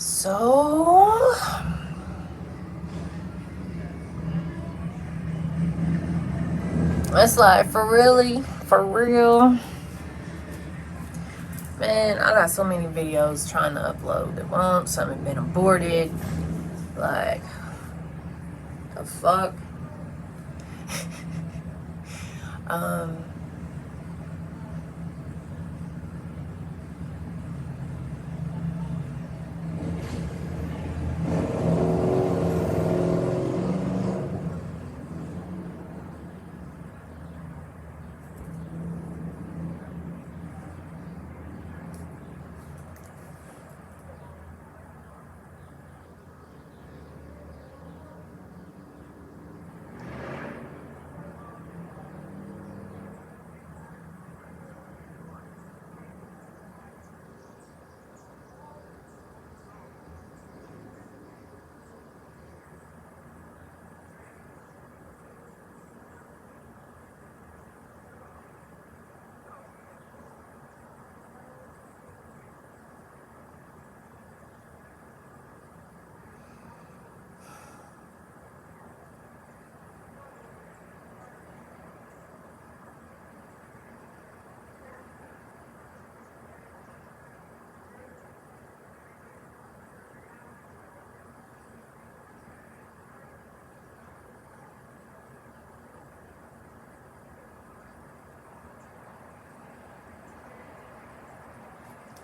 So, it's like, for real, man, I got so many videos trying to upload that won't. Some have been aborted. Like, the fuck? um,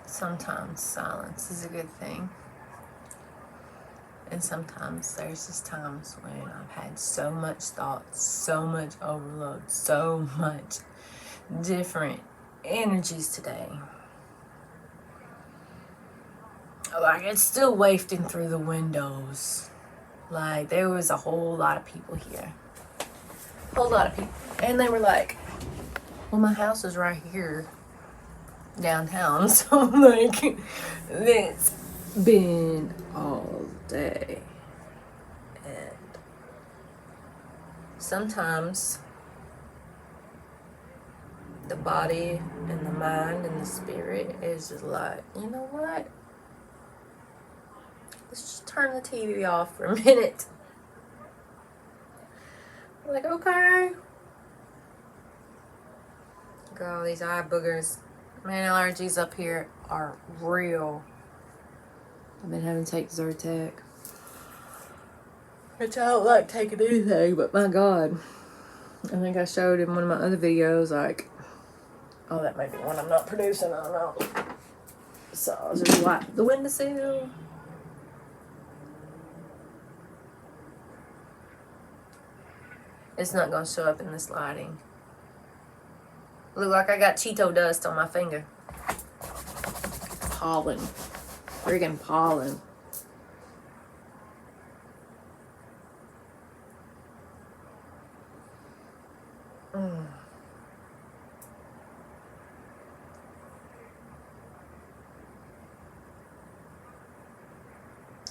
sometimes silence is a good thing. And sometimes there's just times when I've had so much thought, so much overload, so much different energies today. Like, it's still wafting through the windows. Like, there was a whole lot of people here. Whole lot of people. And they were like, well, my house is right here downtown. So, like, it's been all day. And sometimes the body and the mind and the spirit is just like, you know what? Let's just turn the TV off for a minute. Like, okay. Girl, these eye boogers. Man, allergies up here are real. I've been having to take Zyrtec. Which I don't like taking anything, but my God. I think I showed in one of my other videos, like, oh, that might be one I'm not producing, I don't know. So I'll just wipe the windowsill. It's not gonna show up in this lighting. Look like I got Cheeto dust on my finger. Pollen. Friggin' pollen.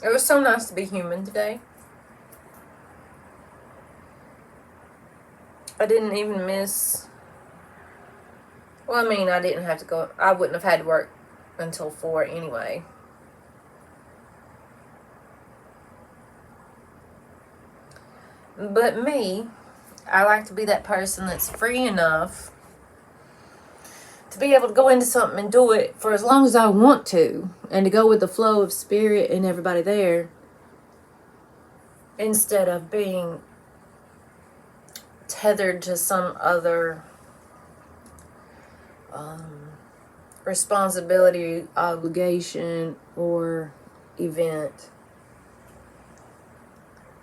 It was so nice to be human today. I didn't even miss... Well, I mean, I didn't have to go... I wouldn't have had to work until 4 anyway. But me, I like to be that person that's free enough to be able to go into something and do it for as long as I want to, and to go with the flow of spirit and everybody there, instead of being tethered to some other responsibility, obligation, or event.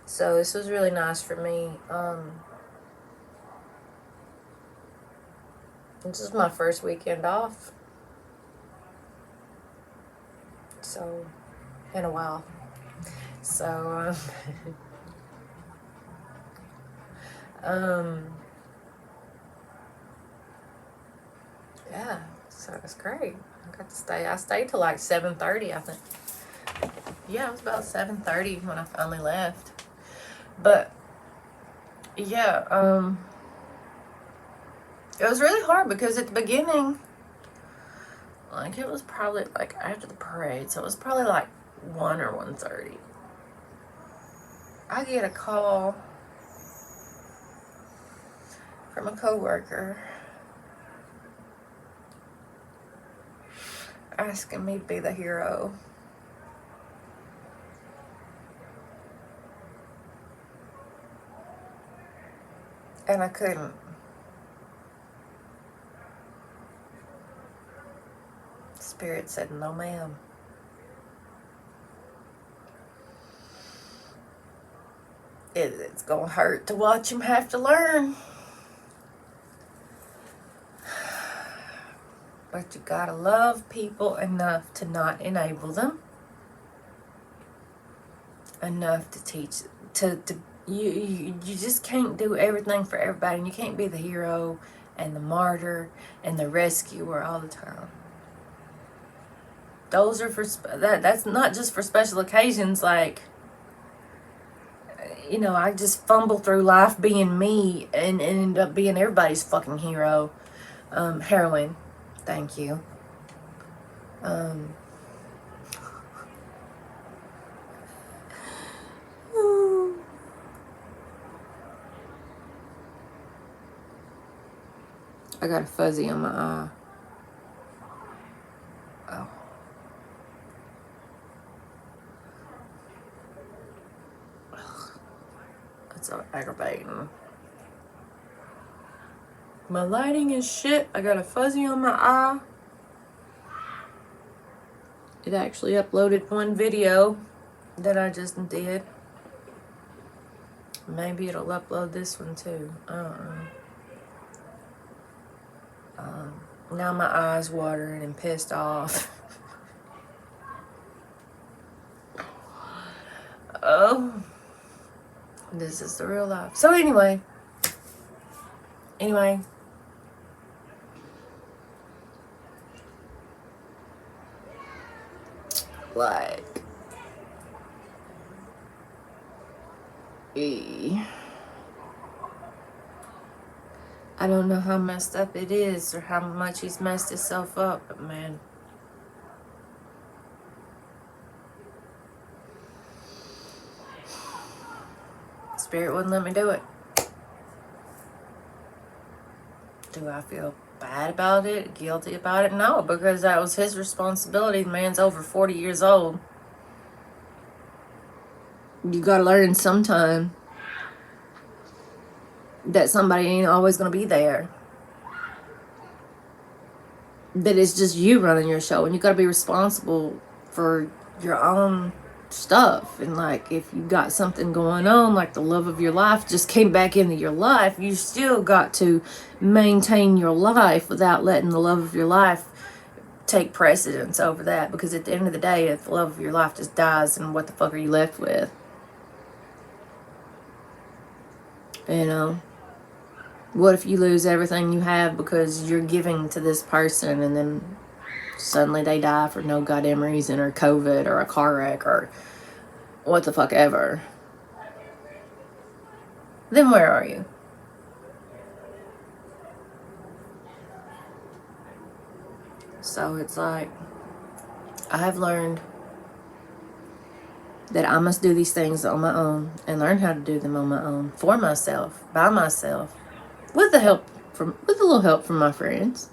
So this was really nice for me. This is my first weekend off. So, in a while. So, yeah, so it's great. I got to stay. I stayed till like 7:30, I think. Yeah, it was about 7:30 when I finally left. But, yeah, it was really hard because at the beginning, like, it was probably like after the parade, so it was probably like 1 or 1:30. I get a call from a coworker asking me to be the hero. And I couldn't. Spirit said, no, ma'am. It's gonna hurt to watch him have to learn. But you gotta love people enough to not enable them. Enough to teach, you just can't do everything for everybody, and you can't be the hero and the martyr and the rescuer all the time. Those are for that's not just for special occasions. Like, you know, I just fumble through life being me and end up being everybody's fucking hero. Heroine, thank you. I got a fuzzy on my eye. Oh. That's so aggravating. My lighting is shit. I got a fuzzy on my eye. It actually uploaded one video that I just did. Maybe it'll upload this one too. I don't know. Now my eye's watering and pissed off. Oh, this is the real life. So anyway, like, I don't know how messed up it is or how much he's messed himself up, but man, Spirit wouldn't let me do it. Do I feel bad about it? Guilty about it? No, because that was his responsibility. The man's over 40 years old. You gotta learn sometime that somebody ain't always gonna be there. That it's just you running your show, and you gotta be responsible for your own stuff. And like, if you got something going on, like the love of your life just came back into your life, you still got to maintain your life without letting the love of your life take precedence over that. Because at the end of the day, if the love of your life just dies, then what the fuck are you left with? You know, what if you lose everything you have because you're giving to this person, and then suddenly they die for no goddamn reason, or COVID, or a car wreck, or what the fuck ever? Then where are you? So it's like, I have learned that I must do these things on my own, and learn how to do them on my own, for myself, by myself, with a little help from my friends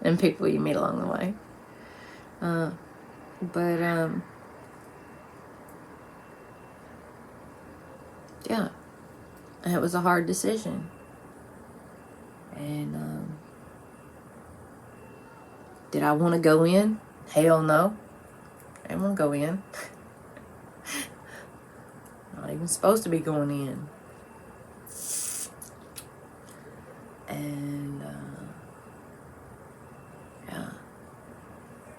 and people you meet along the way. Yeah, it was a hard decision, and did I want to go in? Hell no, I didn't want to go in. Not even supposed to be going in. And yeah,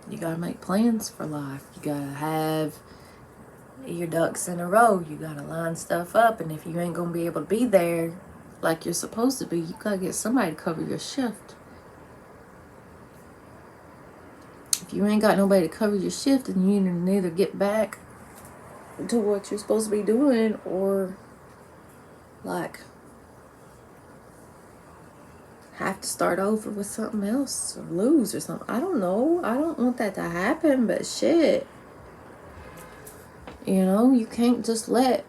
you gotta make plans for life. You gotta have your ducks in a row. You gotta line stuff up, and if you ain't gonna be able to be there like you're supposed to be, you gotta get somebody to cover your shift. If you ain't got nobody to cover your shift, then you need to either get back to what you're supposed to be doing, or like have to start over with something else, or lose or something. I don't know. I don't want that to happen, but shit. You know, you can't just let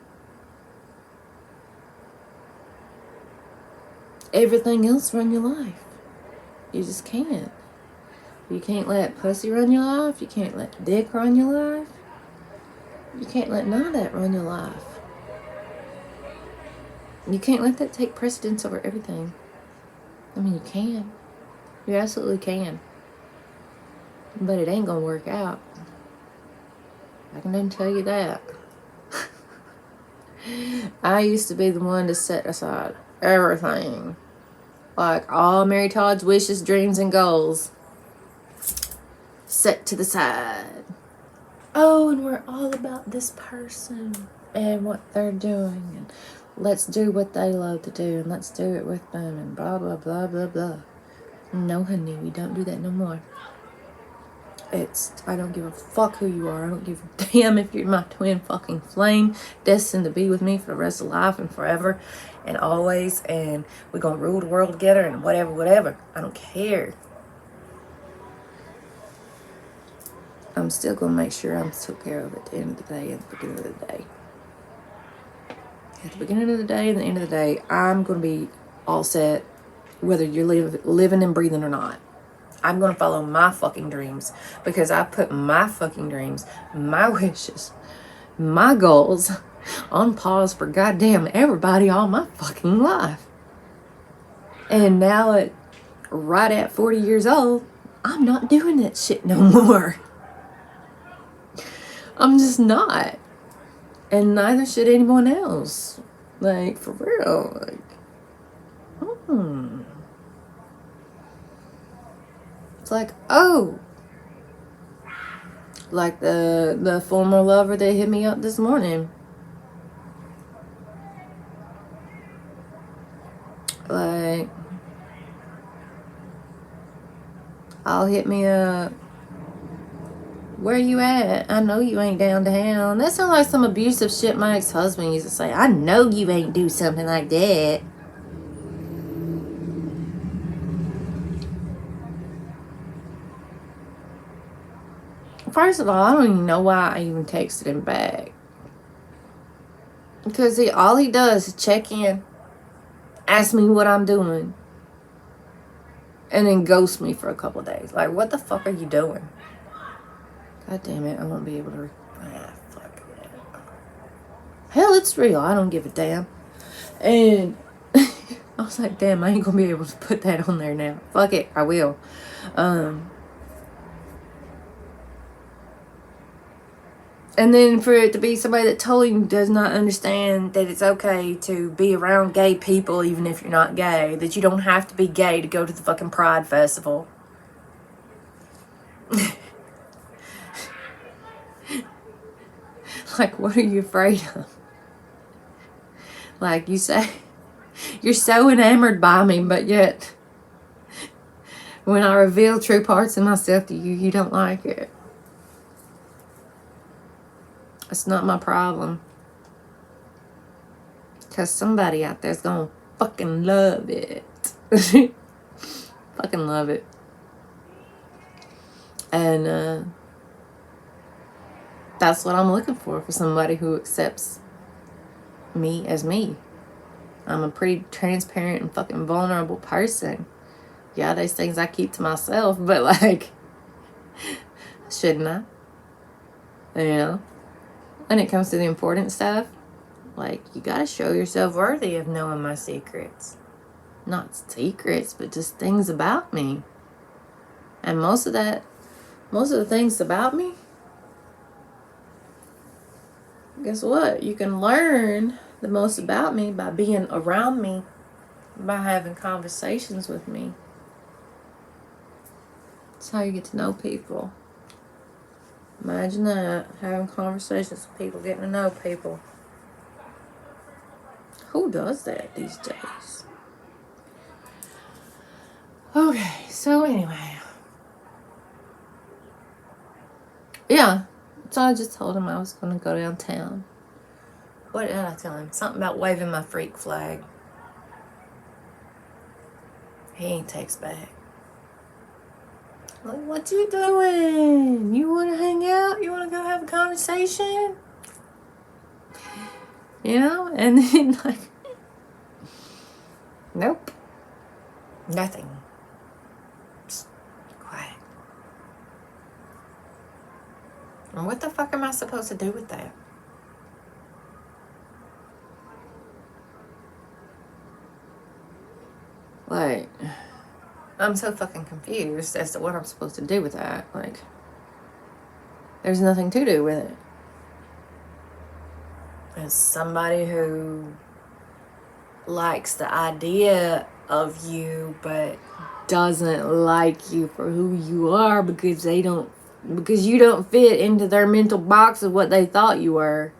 everything else run your life. You just can't. You can't let pussy run your life. You can't let dick run your life. You can't let none of that run your life. You can't let that take precedence over everything. I mean, you can. You absolutely can. But it ain't gonna work out. I can even tell you that. I used to be the one to set aside everything. Like all Mary Todd's wishes, dreams, and goals. Set to the side. Oh, and we're all about this person and what they're doing. And let's do what they love to do. And let's do it with them. And blah, blah, blah, blah, blah. No, honey, we don't do that no more. I don't give a fuck who you are. I don't give a damn if you're my twin fucking flame, destined to be with me for the rest of life and forever and always, and we're gonna rule the world together and whatever. I don't care. I'm still gonna make sure I'm took care of at the end of the day and the beginning of the day. At the beginning of the day and the end of the day, I'm gonna be all set whether you're living and breathing or not. I'm going to follow my fucking dreams because I put my fucking dreams, my wishes, my goals on pause for goddamn everybody all my fucking life. And now right at 40 years old, I'm not doing that shit no more. I'm just not. And neither should anyone else. Like, for real. Like, It's like, oh, like the former lover that hit me up this morning. Like, I'll hit me up. Where you at? I know you ain't downtown. That sounds like some abusive shit my ex-husband used to say. I know you ain't do something like that. First of all, I don't even know why I even texted him back. Because all he does is check in, ask me what I'm doing, and then ghost me for a couple days. Like, what the fuck are you doing? God damn it, I won't be able to... fuck it. Hell, it's real. I don't give a damn. And I was like, damn, I ain't gonna be able to put that on there now. Fuck it, I will. And then for it to be somebody that totally does not understand that it's okay to be around gay people even if you're not gay. That you don't have to be gay to go to the fucking Pride Festival. Like, what are you afraid of? Like, you say, you're so enamored by me, but yet when I reveal true parts of myself to you, you don't like it. It's not my problem. Because somebody out there's gonna fucking love it. Fucking love it. And that's what I'm looking for somebody who accepts me as me. I'm a pretty transparent and fucking vulnerable person. Yeah, there's things I keep to myself, but like, shouldn't I? You know? When it comes to the important stuff, like, you gotta show yourself worthy of knowing my secrets. Not secrets, but just things about me. And most of the things about me, guess what? You can learn the most about me by being around me, by having conversations with me. That's how you get to know people. Imagine that, having conversations with people, getting to know people. Who does that these days? Okay, so anyway. Yeah, so I just told him I was going to go downtown. What did I tell him? Something about waving my freak flag. He ain't text back. Like, what you doing? You want to hang out? You want to go have a conversation? you know? And then, like, nope. Nothing. Just quiet. And what the fuck am I supposed to do with that? Like, I'm so fucking confused as to what I'm supposed to do with that. Like, there's nothing to do with it. As somebody who likes the idea of you but doesn't like you for who you are because you don't fit into their mental box of what they thought you were.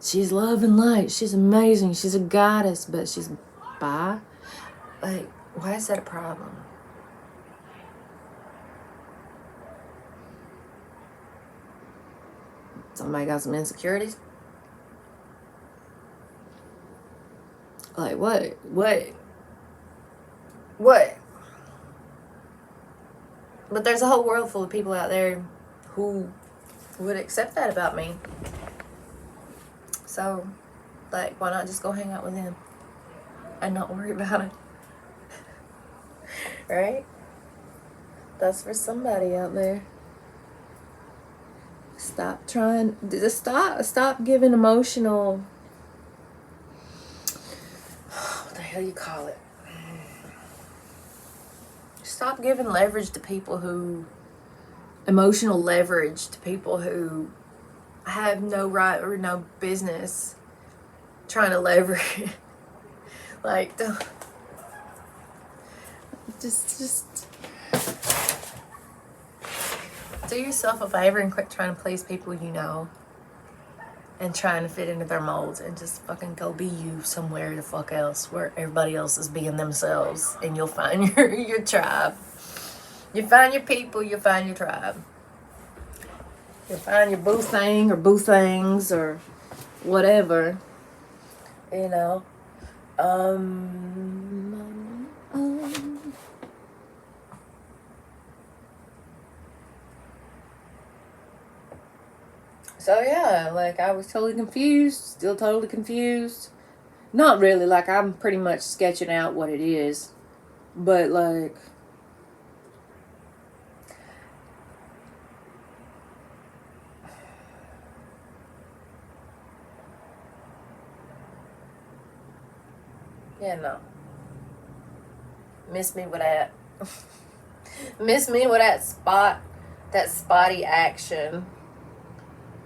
She's love and light. She's amazing. She's a goddess, but she's bi. Like, why is that a problem? Somebody got some insecurities? Like, what? But there's a whole world full of people out there who would accept that about me. So, like, why not just go hang out with them and not worry about it? Right? That's for somebody out there. Stop giving emotional, what the hell you call it? Stop giving leverage to people emotional leverage to people who have no right or no business trying to leverage. Like, just do yourself a favor and quit trying to please people you know and trying to fit into their molds, and just fucking go be you somewhere the fuck else where everybody else is being themselves, and you'll find your tribe. You find your people, you'll find your tribe. You'll find your boo thing or boo things or whatever, you know. So yeah, like, I was totally confused, still totally confused. Not really, like, I'm pretty much sketching out what it is. But, like, yeah, no. Miss me with that. Miss me with that spotty action.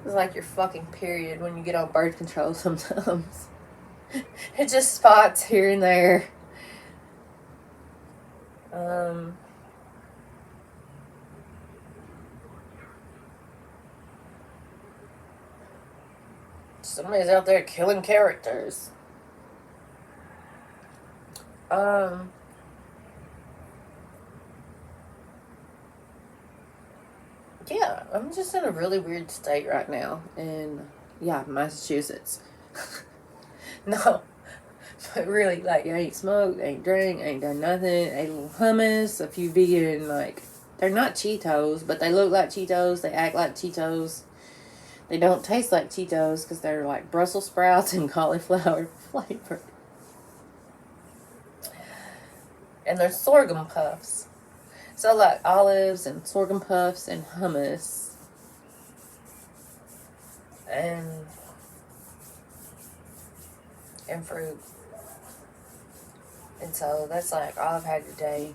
It's like your fucking period when you get on birth control sometimes. It just spots here and there. Somebody's out there killing characters. Yeah, I'm just in a really weird state right now. And yeah, Massachusetts. No, but really, like, I ain't smoked, ain't drank, ain't done nothing, ate a little hummus, a few vegan, like, they're not Cheetos, but they look like Cheetos, they act like Cheetos. They don't taste like Cheetos because they're like Brussels sprouts and cauliflower flavored. And they're sorghum puffs. So, like, olives and sorghum puffs and hummus. And fruit. And so that's like all I've had today.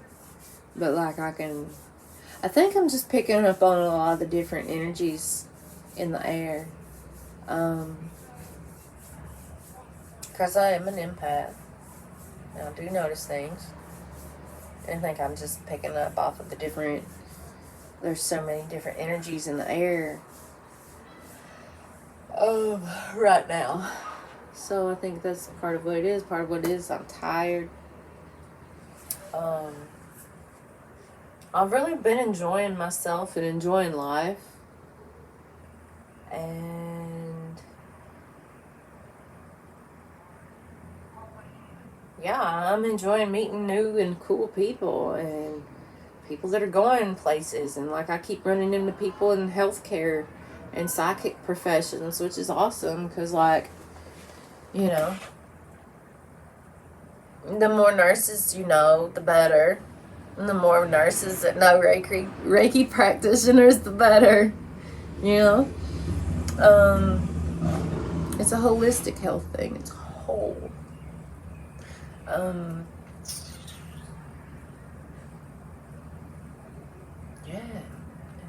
But like, I think I'm just picking up on a lot of the different energies in the air. Because I am an empath. And I do notice things. And I think I'm just picking up off of there's so many different energies in the air right now. So I think that's part of what it is. Part of what it is, I'm tired. I've really been enjoying myself and enjoying life. And yeah, I'm enjoying meeting new and cool people and people that are going places. And like, I keep running into people in healthcare and psychic professions, which is awesome because, like, you know, the more nurses you know, the better. And the more nurses that know Reiki practitioners, the better. You know? It's a holistic health thing. It's whole. Yeah.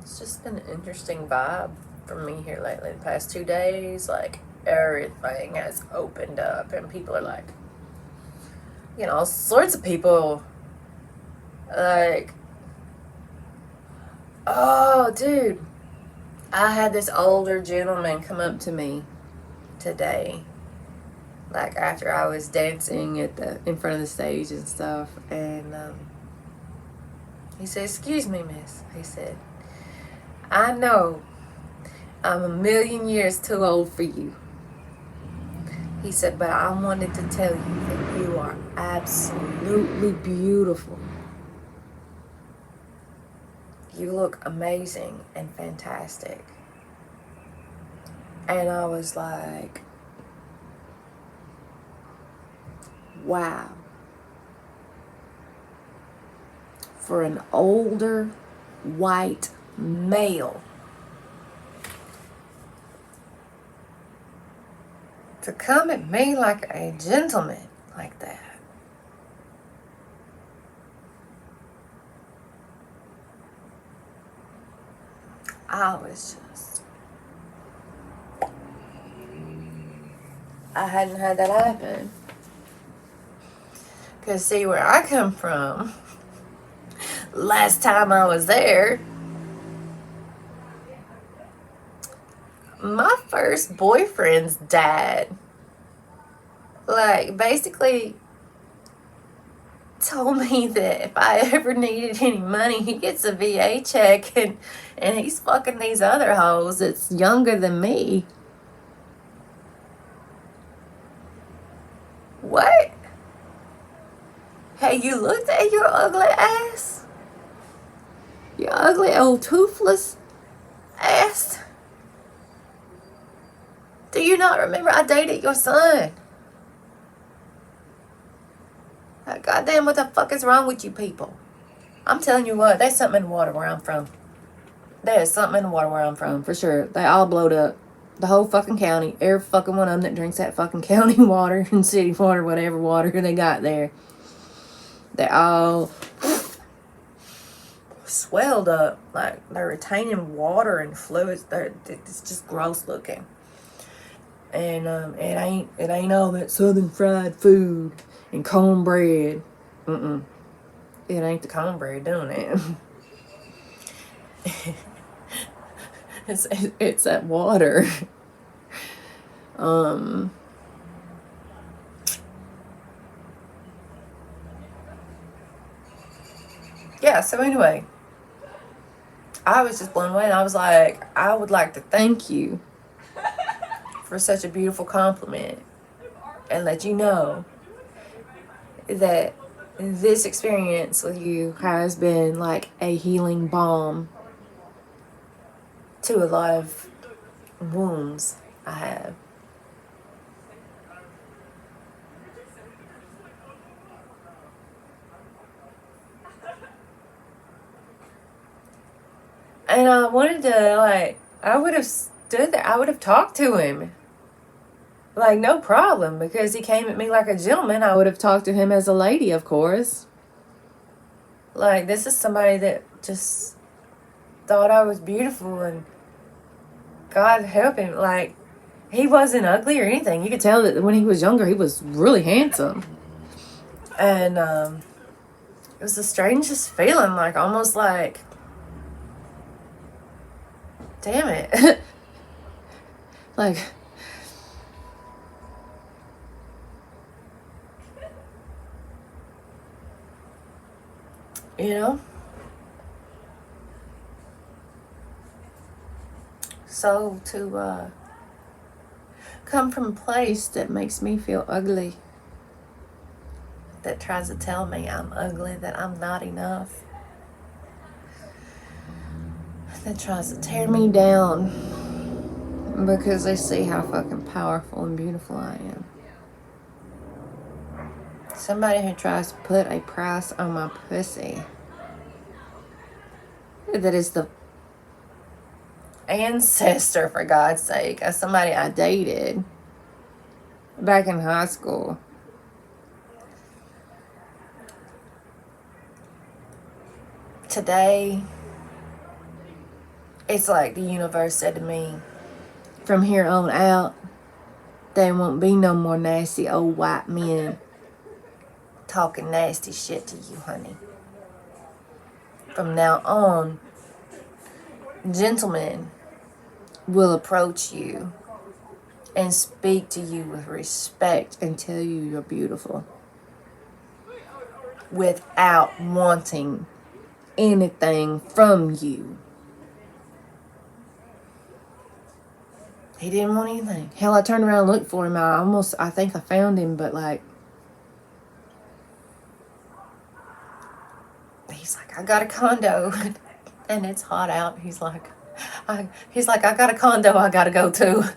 It's just been an interesting vibe for me here lately. The past 2 days, like, everything has opened up and people are like, you know, all sorts of people, like, oh, dude, I had this older gentleman come up to me today, like, after I was dancing in front of the stage and stuff, and he said, "Excuse me, miss," he said, "I know I'm a million years too old for you." He said, "But I wanted to tell you that you are absolutely beautiful. You look amazing and fantastic." And I was like, wow. For an older white male to come at me like a gentleman like that. I hadn't had that happen. Because see, where I come from, last time I was there, my first boyfriend's dad, like, basically told me that if I ever needed any money, he gets a VA check and he's fucking these other hoes that's younger than me. What? Hey, you looked at your ugly ass? Your ugly old toothless ass? Do you not remember I dated your son? Goddamn, what the fuck is wrong with you people? I'm telling you what, there's something in the water where I'm from. There's something in the water where I'm from, for sure. They all blowed up. The whole fucking county. Every fucking one of them that drinks that fucking county water and city water, whatever water they got there. They all swelled up. Like, they're retaining water and fluids. It's just gross looking. And it ain't all that southern fried food and cornbread. It ain't the cornbread doing it. It's that water. Yeah, so anyway, I was just blown away, and I was like, I would like to thank you for such a beautiful compliment and let you know that this experience with you has been like a healing balm to a lot of wounds I have. And I wanted to, like, I would have stood there, I would have talked to him. Like, no problem, because he came at me like a gentleman. I would have talked to him as a lady, of course. Like, this is somebody that just thought I was beautiful, and God help him. Like, he wasn't ugly or anything. You could tell that when he was younger, he was really handsome. And it was the strangest feeling, like, almost like, damn it. Like, you know? So to come from a place that makes me feel ugly, that tries to tell me I'm ugly, that I'm not enough, that tries to tear me down, because they see how fucking powerful and beautiful I am. Somebody who tries to put a price on my pussy that is the ancestor, for God's sake, as somebody I dated back in high school. Today, it's like the universe said to me, from here on out, there won't be no more nasty old white men talking nasty shit to you, honey. From now on, gentlemen will approach you and speak to you with respect and tell you you're beautiful without wanting anything from you. He didn't want anything. Hell, I turned around and looked for him. I think I found him, but like, he's like, I got a condo and it's hot out. He's like, I got a condo I gotta go to.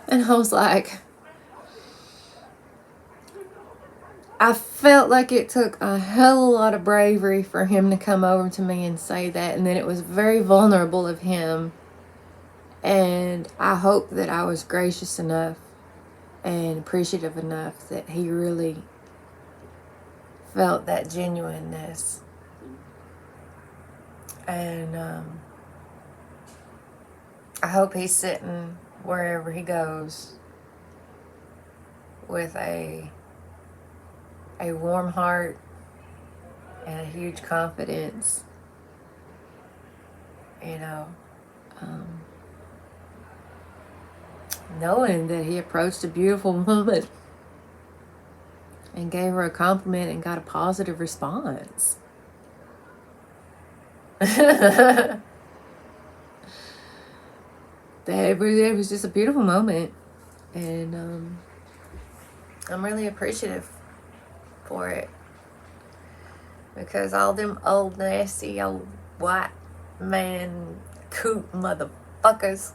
And I was like, I felt like it took a hell of a lot of bravery for him to come over to me and say that. And then it was very vulnerable of him. And I hope that I was gracious enough and appreciative enough that he really felt that genuineness. And I hope he's sitting wherever he goes with a warm heart and a huge confidence, you know, knowing that he approached a beautiful woman and gave her a compliment and got a positive response. That it was just a beautiful moment, and I'm really appreciative for it, because all them old nasty old white man coot motherfuckers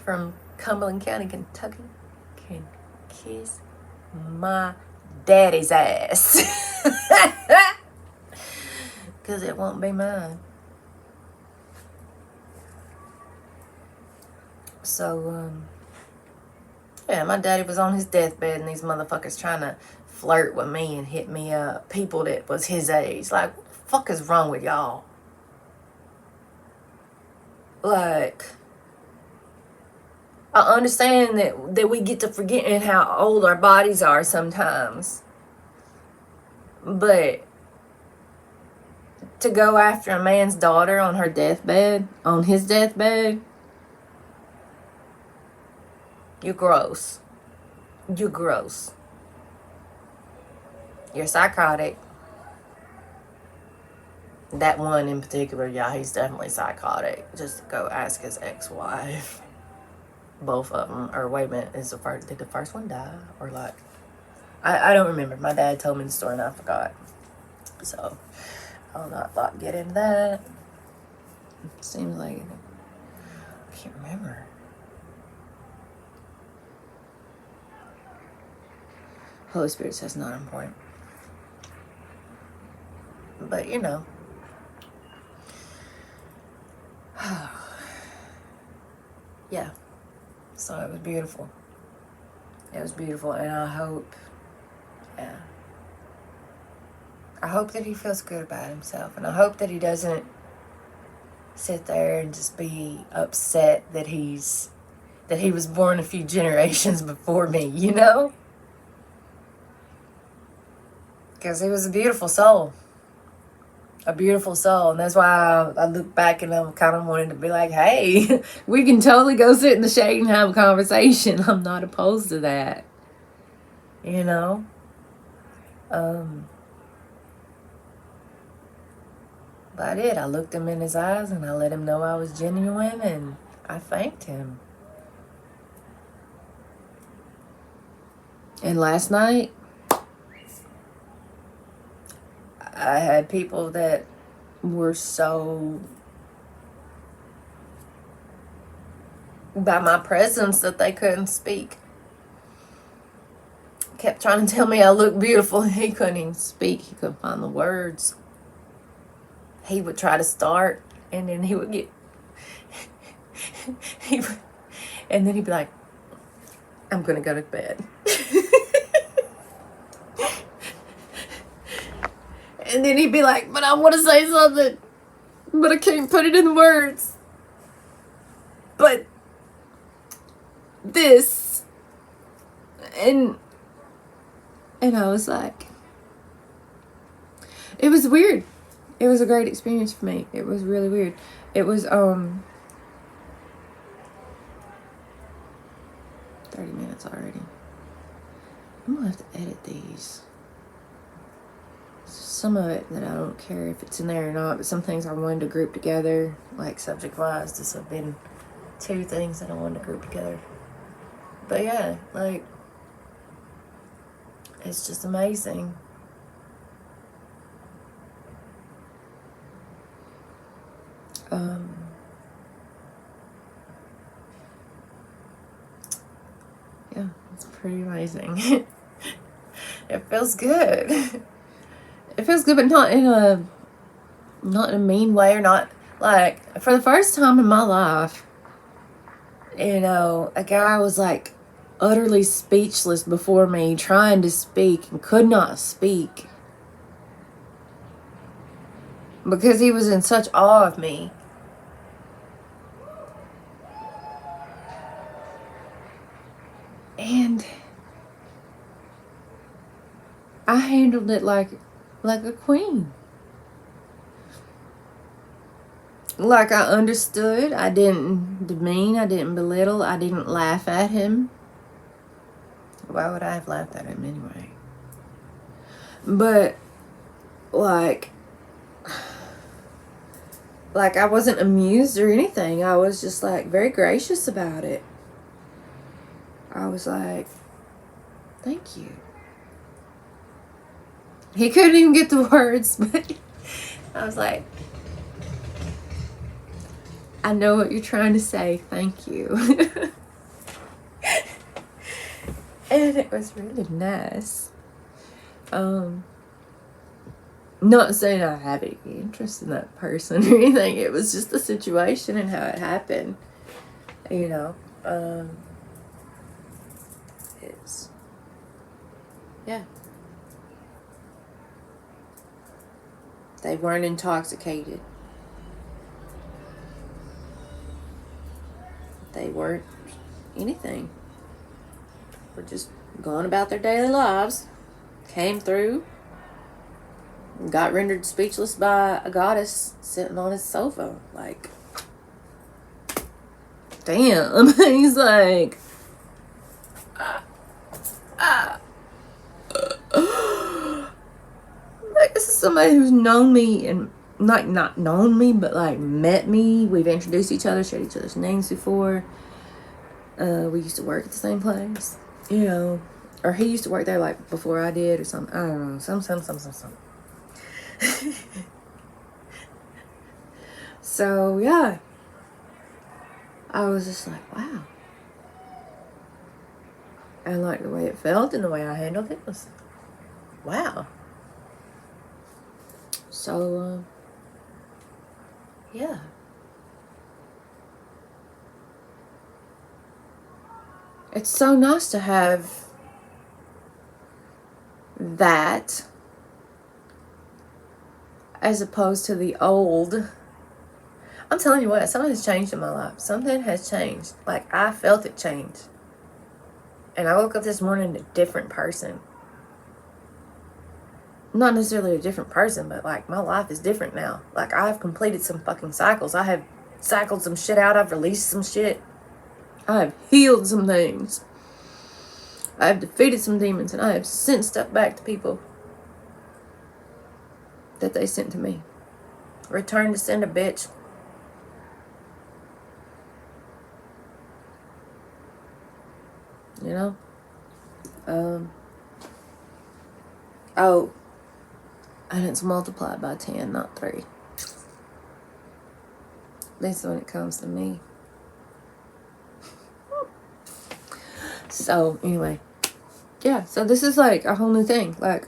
from Cumberland County, Kentucky can kiss my daddy's ass. Because it won't be mine. So, yeah, my daddy was on his deathbed and these motherfuckers trying to flirt with me and hit me up. People that was his age. Like, what the fuck is wrong with y'all? Like, I understand that we get to forgetting how old our bodies are sometimes. But to go after a man's daughter on her deathbed, on his deathbed, you're gross. You're gross. You're psychotic. That one in particular, yeah, he's definitely psychotic. Just go ask his ex-wife. Both of them. Or wait a minute, did the first one die? Or like, I don't remember. My dad told me the story and I forgot. So, I'll not get into that. It seems like, I can't remember. Holy Spirit says not important. But, you know. Yeah. So it was beautiful. It was beautiful, and I hope, yeah. I hope that he feels good about himself, and I hope that he doesn't sit there and just be upset that he was born a few generations before me, you know? Because he was a beautiful soul. A beautiful soul. And that's why I look back and I'm kind of wanting to be like, hey, we can totally go sit in the shade and have a conversation. I'm not opposed to that. You know? But I did. I looked him in his eyes and I let him know I was genuine, and I thanked him. And last night, I had people that were so by my presence that they couldn't speak. Kept trying to tell me I looked beautiful, and he couldn't even speak. He couldn't find the words. He would try to start, and then he would get and then he'd be like, I'm gonna go to bed. And then he'd be like, but I want to say something, but I can't put it in words. But this, and I was like, it was weird. It was a great experience for me. It was really weird. It was 30 minutes already. I'm gonna have to edit these. Some of it that I don't care if it's in there or not, but some things I wanted to group together, like subject wise. This have been 2 things that I wanted to group together. But yeah, like, it's just amazing. Yeah, it's pretty amazing. It feels good. It feels good, but not in a mean way, or not like, for the first time in my life, you know, a guy was like utterly speechless before me, trying to speak and could not speak because he was in such awe of me. And I handled it like a queen. Like, I understood. I didn't demean. I didn't belittle. I didn't laugh at him. Why would I have laughed at him anyway? But, like I wasn't amused or anything. I was just, like, very gracious about it. I was like, thank you. He couldn't even get the words, but I was like, I know what you're trying to say. Thank you. And it was really nice. Not saying I have any interest in that person or anything. It was just the situation and how it happened. You know. It's, yeah. They weren't intoxicated. They weren't anything. Were just going about their daily lives. Came through. Got rendered speechless by a goddess sitting on his sofa. Like, damn. He's like, like, this is somebody who's known me, and not known me, but like met me. We've introduced each other, shared each other's names before. We used to work at the same place, you know, or he used to work there like before I did, or something. I don't know, some. So yeah, I was just like, wow. And like the way it felt and the way I handled it was, wow. So yeah. It's so nice to have that as opposed to the old. I'm telling you what, something has changed in my life. Something has changed. Like, I felt it change. And I woke up this morning a different person. Not necessarily a different person, but like, my life is different now. Like, I've completed some fucking cycles. I have cycled some shit out. I've released some shit. I have healed some things. I have defeated some demons, and I have sent stuff back to people that they sent to me. Return to send a bitch. You know? Oh. And it's multiplied by 10, not 3. At least when it comes to me. So anyway, yeah, so this is like a whole new thing. Like,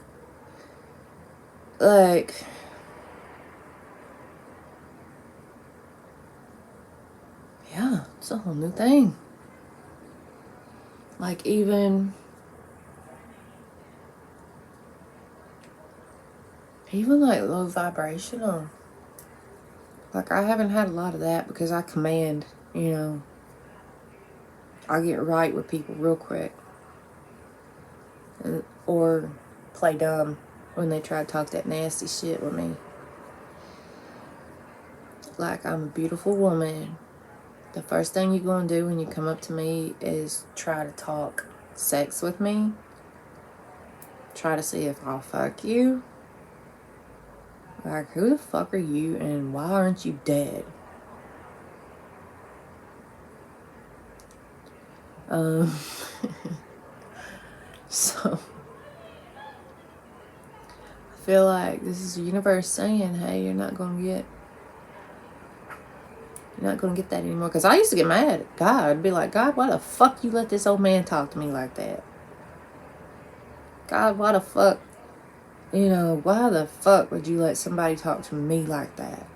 yeah, it's a whole new thing. Like, even like low vibrational. Like, I haven't had a lot of that because I command, you know. I get right with people real quick. Or play dumb when they try to talk that nasty shit with me. Like, I'm a beautiful woman. The first thing you're going to do when you come up to me is try to talk sex with me. Try to see if I'll fuck you. Like, who the fuck are you and why aren't you dead? So, I feel like this is the universe saying, hey, you're not going to get that anymore. Because I used to get mad at God. I'd be like, God, why the fuck you let this old man talk to me like that? God, why the fuck, why the fuck would you let somebody talk to me like that?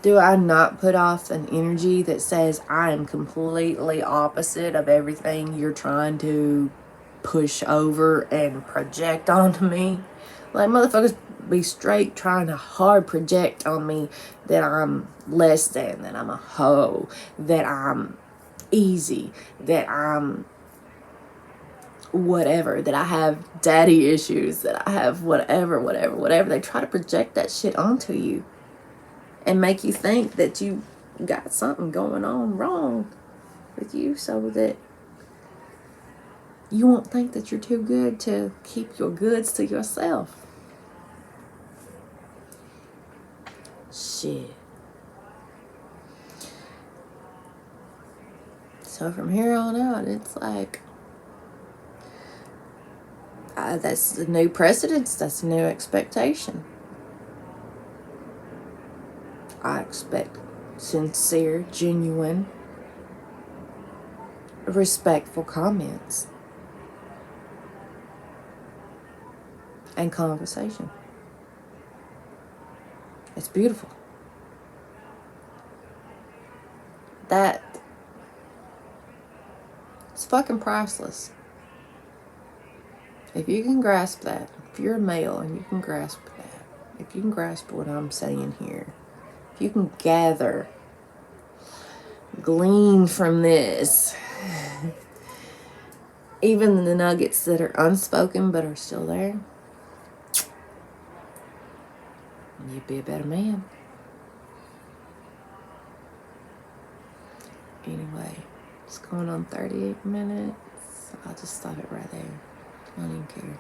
Do I not put off an energy that says I am completely opposite of everything you're trying to push over and project onto me? Like, motherfuckers be straight trying to hard project on me that I'm less than, that I'm a hoe, that I'm easy, that I'm whatever, that I have daddy issues, that I have whatever. They try to project that shit onto you and make you think that you got something going on wrong with you so that you won't think that you're too good to keep your goods to yourself. Shit. So from here on out, it's like, that's the new precedence. That's the new expectation. I expect sincere, genuine, respectful comments and conversation. It's beautiful. That it's fucking priceless. If you can grasp that, if you're a male and you can grasp that, if you can grasp what I'm saying here, if you can glean from this, even the nuggets that are unspoken but are still there, you'd be a better man. Anyway, it's going on 38 minutes. I'll just stop it right there. I don't even care.